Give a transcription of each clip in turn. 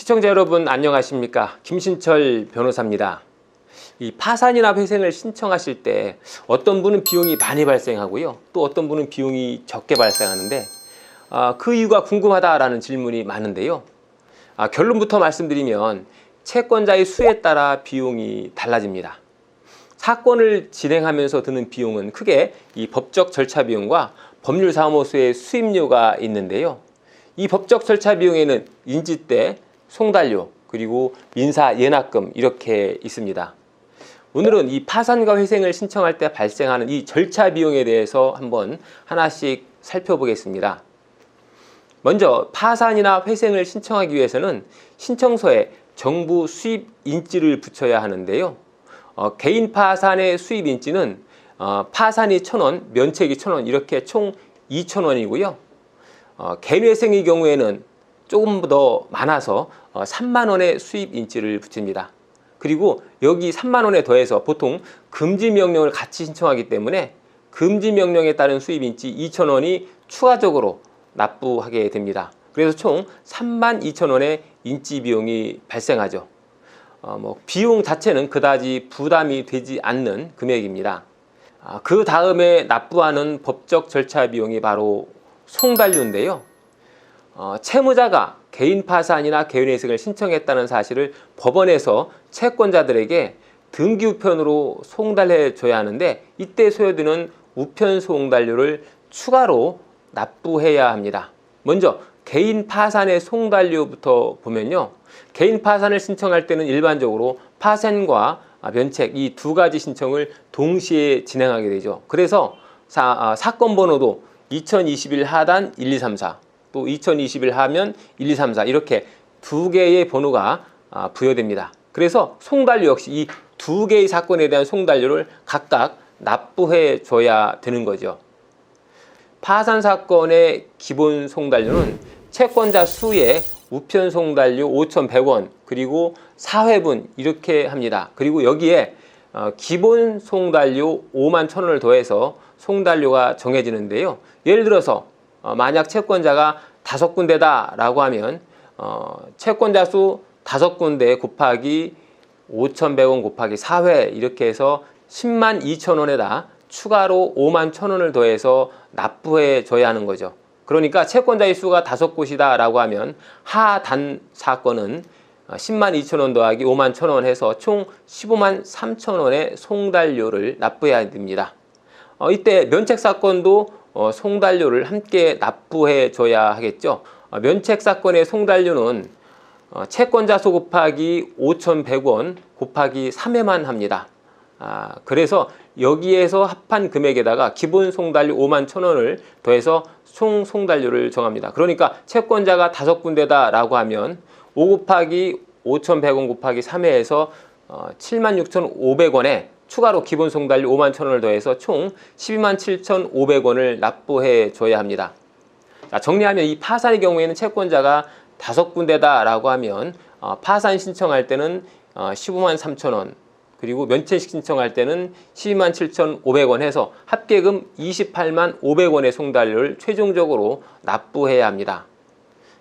시청자 여러분 안녕하십니까? 김신철 변호사입니다. 이 파산이나 회생을 신청하실 때 어떤 분은 비용이 많이 발생하고요. 또 어떤 분은 비용이 적게 발생하는데 그 이유가 궁금하다라는 질문이 많은데요. 결론부터 말씀드리면 채권자의 수에 따라 비용이 달라집니다. 사건을 진행하면서 드는 비용은 크게 이 법적 절차 비용과 법률사무소의 수임료가 있는데요. 이 법적 절차 비용에는 인지대, 송달료, 그리고 민사 예납금 이렇게 있습니다. 오늘은 이 파산과 회생을 신청할 때 발생하는 이 절차 비용에 대해서 한번 하나씩 살펴보겠습니다. 먼저 파산이나 회생을 신청하기 위해서는 신청서에 정부 수입 인지를 붙여야 하는데요. 개인 파산의 수입 인지는 파산이 1,000원, 면책이 1,000원 이렇게 총 2,000원이고요. 개인 회생의 경우에는 조금 더 많아서 3만 원의 수입 인지를 붙입니다. 그리고 여기 3만 원에 더해서 보통 금지 명령을 같이 신청하기 때문에 금지 명령에 따른 수입 인지 2,000원이 추가적으로 납부하게 됩니다. 그래서 총 3만 2천 원의 인지 비용이 발생하죠. 비용 자체는 그다지 부담이 되지 않는 금액입니다. 그 다음에 납부하는 법적 절차 비용이 바로 송달료인데요. 채무자가 개인 파산이나 개인 회생을 신청했다는 사실을 법원에서 채권자들에게 등기 우편으로 송달해 줘야 하는데 이때 소요되는 우편 송달료를 추가로 납부해야 합니다. 먼저 개인 파산의 송달료부터 보면요. 개인 파산을 신청할 때는 일반적으로 파산과 면책 이 두 가지 신청을 동시에 진행하게 되죠. 그래서 사건 번호도 2021 하단 1234 또 2021 하면 1234 이렇게 두 개의 번호가 부여됩니다. 그래서 송달료 역시 이 두 개의 사건에 대한 송달료를 각각 납부해 줘야 되는 거죠. 파산 사건의 기본 송달료는 채권자 수의 우편 송달료 5,100원 그리고 4회분 이렇게 합니다. 그리고 여기에 기본 송달료 5만 1,000원을 더해서 송달료가 정해지는데요. 예를 들어서 만약 채권자가 5군데다 라고 하면 채권자 수 5군데 곱하기 5,100원 곱하기 4회 이렇게 해서 10만 2천 원에다 추가로 5만 1,000원을 더해서 납부해 줘야 하는 거죠. 그러니까 채권자의 수가 5곳이다 라고 하면 하단 사건은 10만 2천 원 더하기 5만 1,000원 해서 총 15만 3천 원의 송달료를 납부해야 됩니다. 이때 면책 사건도 송달료를 함께 납부해 줘야 하겠죠. 면책 사건의 송달료는 채권자 수 곱하기 5,100원 곱하기 3회만 합니다. 그래서 여기에서 합한 금액에다가 기본 송달료 5만 1,000원을 더해서 총 송달료를 정합니다. 그러니까 채권자가 5군데다 라고 하면 5 곱하기 5,100원 곱하기 3회에서 76,500원에 추가로 기본 송달료 5만 1,000원을 더해서 총 12만 7,500원을 납부해 줘야 합니다. 정리하면 이 파산의 경우에는 채권자가 5군데다 라고 하면 파산 신청할 때는 15만 3,000원 그리고 면책 신청할 때는 12만 7,500원 해서 합계금 28만 500원의 송달료를 최종적으로 납부해야 합니다.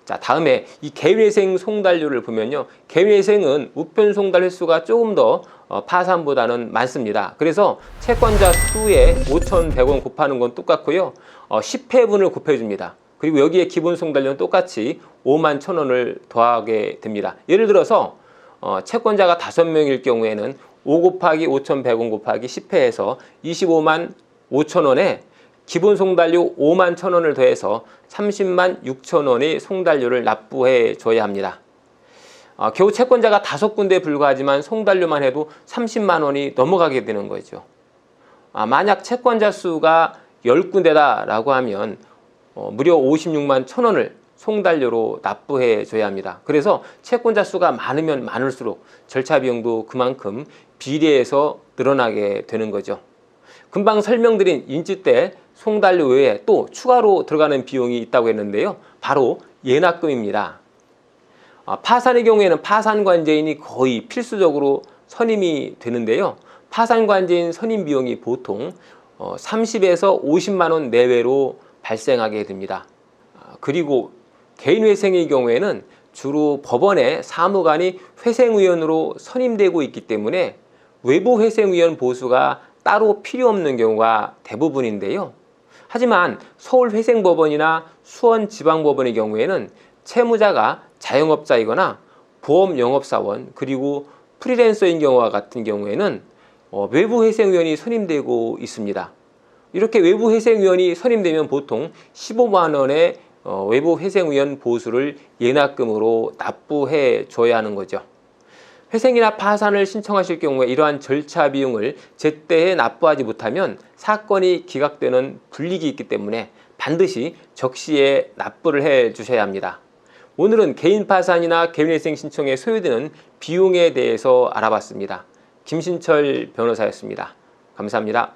자, 다음에 이 개인회생 송달료를 보면요. 개인회생은 우편 송달 횟수가 조금 더 파산보다는 많습니다. 그래서 채권자 수에 5,100원 곱하는 건 똑같고요. 10회분을 곱해줍니다. 그리고 여기에 기본 송달료는 똑같이 5만 1,000원을 더하게 됩니다. 예를 들어서 채권자가 5명일 경우에는 5 곱하기 5,100원 곱하기 10회에서 25만 5천원에 기본 송달료 5만 1,000원을 더해서 30만 6천원의 송달료를 납부해 줘야 합니다. 겨우 채권자가 5군데에 불과하지만 송달료만 해도 30만 원이 넘어가게 되는 거죠. 만약 채권자 수가 10군데다 라고 하면 무려 56만 1,000원을 송달료로 납부해 줘야 합니다. 그래서 채권자 수가 많으면 많을수록 절차 비용도 그만큼 비례해서 늘어나게 되는 거죠. 금방 설명드린 인지대 송달료 외에 또 추가로 들어가는 비용이 있다고 했는데요. 바로 예납금입니다. 파산의 경우에는 파산관제인이 거의 필수적으로 선임이 되는데요. 파산관제인 선임 비용이 보통 30에서 50만 원 내외로 발생하게 됩니다. 그리고 개인회생의 경우에는 주로 법원의 사무관이 회생위원으로 선임되고 있기 때문에 외부 회생위원 보수가 따로 필요 없는 경우가 대부분인데요. 하지만 서울회생법원이나 수원지방법원의 경우에는 채무자가 자영업자이거나 보험영업사원 그리고 프리랜서인 경우와 같은 경우에는 외부 회생위원이 선임되고 있습니다. 이렇게 외부 회생위원이 선임되면 보통 15만 원의 외부 회생위원 보수를 예납금으로 납부해 줘야 하는 거죠. 회생이나 파산을 신청하실 경우에 이러한 절차 비용을 제때에 납부하지 못하면 사건이 기각되는 불이익이 있기 때문에 반드시 적시에 납부를 해 주셔야 합니다. 오늘은 개인 파산이나 개인회생 신청에 소요되는 비용에 대해서 알아봤습니다. 김신철 변호사였습니다. 감사합니다.